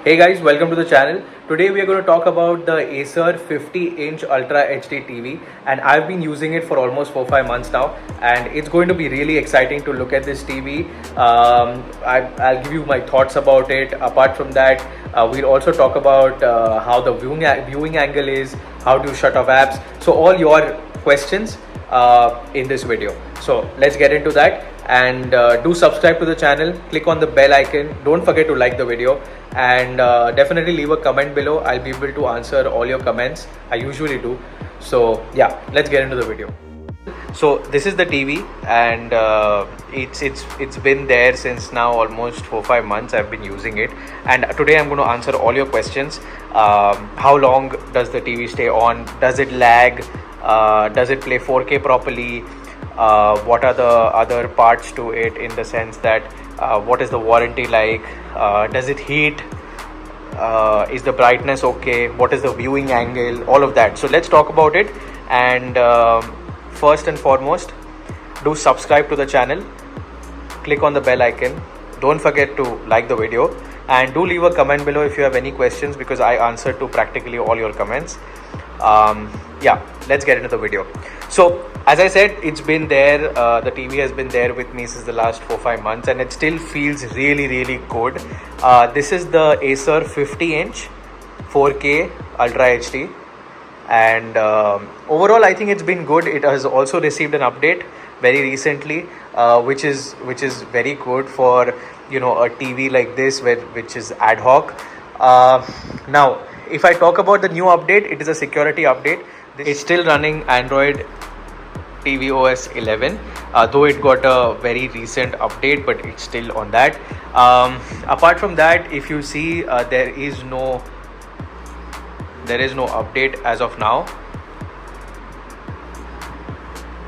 Hey guys, welcome to the channel. Today we are going to talk about the Acer 50-inch Ultra HD TV, and I've been using it for almost 4-5 months now, and it's going to be really exciting to look at this TV. I'll give you my thoughts about it. Apart from that, we'll also talk about how the viewing angle is, how to shut off apps. So all your questions in this video. So let's get into that, and do subscribe to the channel, click on the bell icon, don't forget to like the video, and definitely leave a comment below. I'll be able to answer all your comments. I usually do. So yeah, let's get into the video. So this is the TV, and it's been there since now almost 4-5 months. I've been using it, and today I'm going to answer all your questions. How long does the TV stay on? Does it lag? Does it play 4K properly? What are the other parts to it, in the sense that what is the warranty like? Does it heat? Is the brightness okay? What is the viewing angle? All of that. So let's talk about it. And first and foremost, do subscribe to the channel, click on the bell icon, don't forget to like the video, and do leave a comment below if you have any questions, because I answer to practically all your comments. Yeah, let's get into the video. So as I said, it's been there, the TV has been there with me since the last 4-5 months, and it still feels really good. This is the Acer 50-inch 4K Ultra HD, and overall I think it's been good. It has also received an update very recently, which is very good for, you know, a TV like this, which is ad hoc. Now if I talk about the new update, it is a security update. It's still running Android tvOS 11, though it got a very recent update, but it's still on that. Apart from that, if you see, there is no update as of now.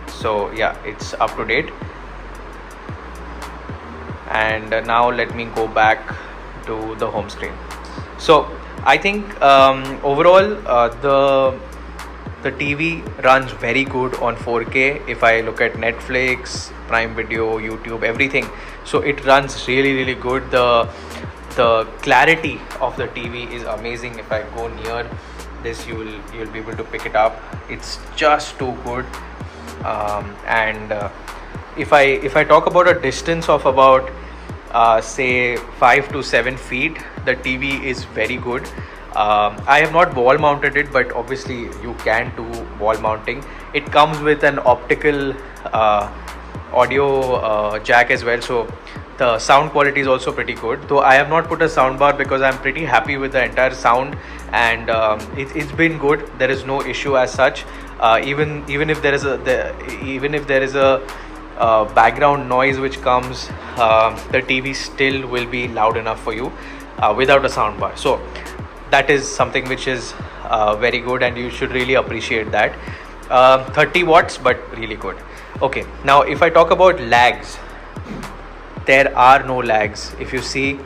So yeah, it's up to date. And now let me go back to the home screen. So I think overall the TV runs very good on 4K. If I look at Netflix, Prime Video, YouTube, everything, so it runs really good. The clarity of the TV is amazing. If I go near this, you'll be able to pick it up. It's just too good. And if I talk about a distance of about say 5 to 7 feet, the TV is very good. I have not wall mounted it, but obviously you can do wall mounting. It comes with an optical audio jack as well, so the sound quality is also pretty good. Though I have not put a sound bar because I'm pretty happy with the entire sound, and it's been good. There is no issue as such. Even if there is a background noise which comes, the TV still will be loud enough for you without a sound bar. So that is something which is very good, and you should really appreciate that. 30 watts, but really good. Okay, now if I talk about lags, there are no lags. If you see,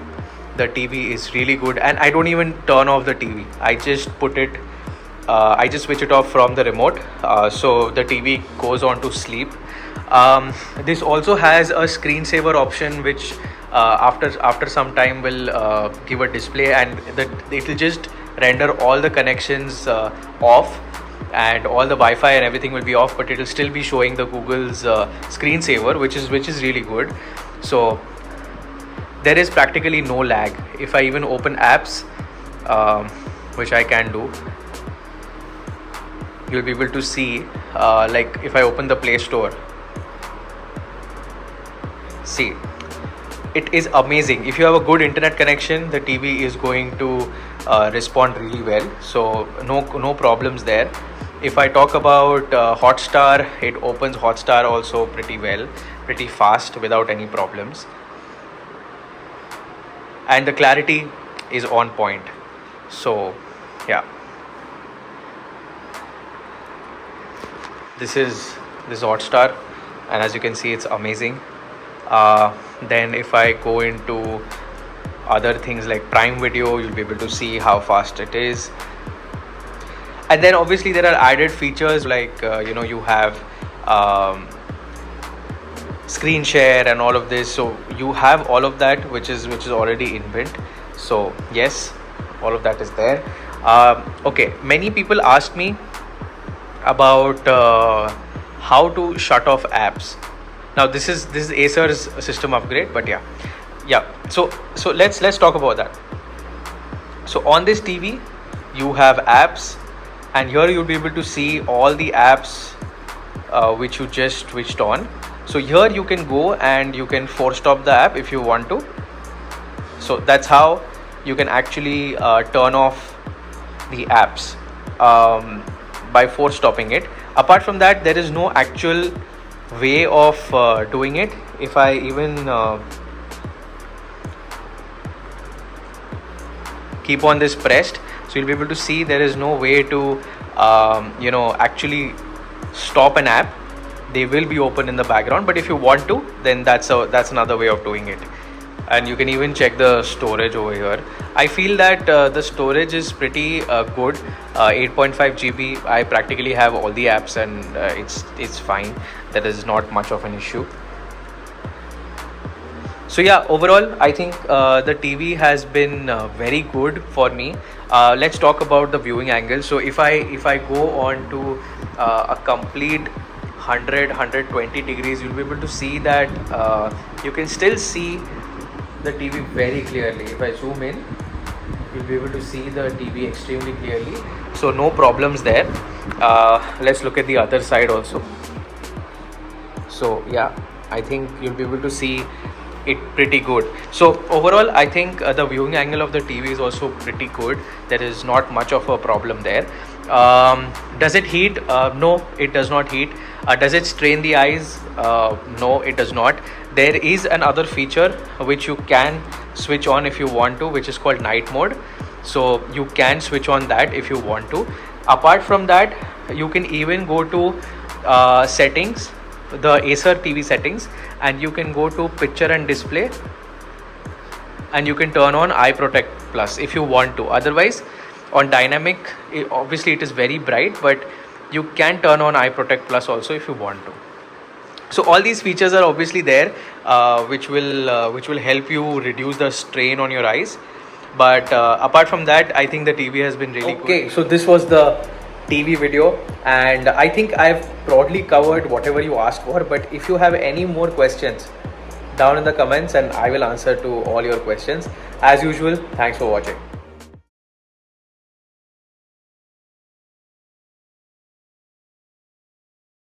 the TV is really good, and I don't even turn off the TV. I just put it, I just switch it off from the remote, so the TV goes on to sleep. This also has a screensaver option, which after some time will give a display, and it will just render all the connections off, and all the Wi-Fi and everything will be off, but it will still be showing the Google's screensaver, which is really good. So there is practically no lag. If I even open apps, which I can do, you'll be able to see, like if I open the Play Store, see, it is amazing. If you have a good internet connection, the TV is going to respond really well, so no problems there. If I talk about Hotstar, it opens Hotstar also pretty well, pretty fast, without any problems, and the clarity is on point. So yeah, this is Hotstar, and as you can see, it's amazing. Then if I go into other things like Prime Video, you'll be able to see how fast it is. And then obviously there are added features like you have screen share and all of this, so you have all of that, which is already inbuilt. So yes, all of that is there. Okay, many people asked me about how to shut off apps. Now this is Acer's system upgrade, but yeah. So let's talk about that. So on this TV, you have apps, and here you'll be able to see all the apps which you just switched on. So here you can go and you can force stop the app if you want to. So that's how you can actually turn off the apps by force stopping it. Apart from that, there is no actual way of doing it. If I even keep on this pressed, so you'll be able to see there is no way to actually stop an app. They will be open in the background, but if you want to, then that's another way of doing it. And you can even check the storage over here. I feel that the storage is pretty good. 8.5 GB. I practically have all the apps, and it's fine. That is not much of an issue. So yeah, overall I think the TV has been very good for me. Let's talk about the viewing angle. So if I go on to a complete 120 degrees, you'll be able to see that you can still see the TV very clearly. If I zoom in, you'll be able to see the TV extremely clearly, so no problems there. Let's look at the other side also. So yeah, I think you'll be able to see it pretty good. So overall I think the viewing angle of the TV is also pretty good. There is not much of a problem there. Does it heat? No, it does not heat. Does it strain the eyes? No, it does not. There is another feature which you can switch on if you want to, which is called night mode. So you can switch on that if you want to. Apart from that, you can even go to settings, the Acer TV settings, and you can go to picture and display, and you can turn on Eye Protect Plus if you want to. Otherwise, on dynamic, obviously it is very bright, but you can turn on Eye Protect Plus also if you want to. So all these features are obviously there, which will help you reduce the strain on your eyes. But apart from that, I think the TV has been really good. Okay, so this was the TV video, and I think I've broadly covered whatever you asked for. But if you have any more questions, down in the comments, and I will answer to all your questions. As usual, thanks for watching.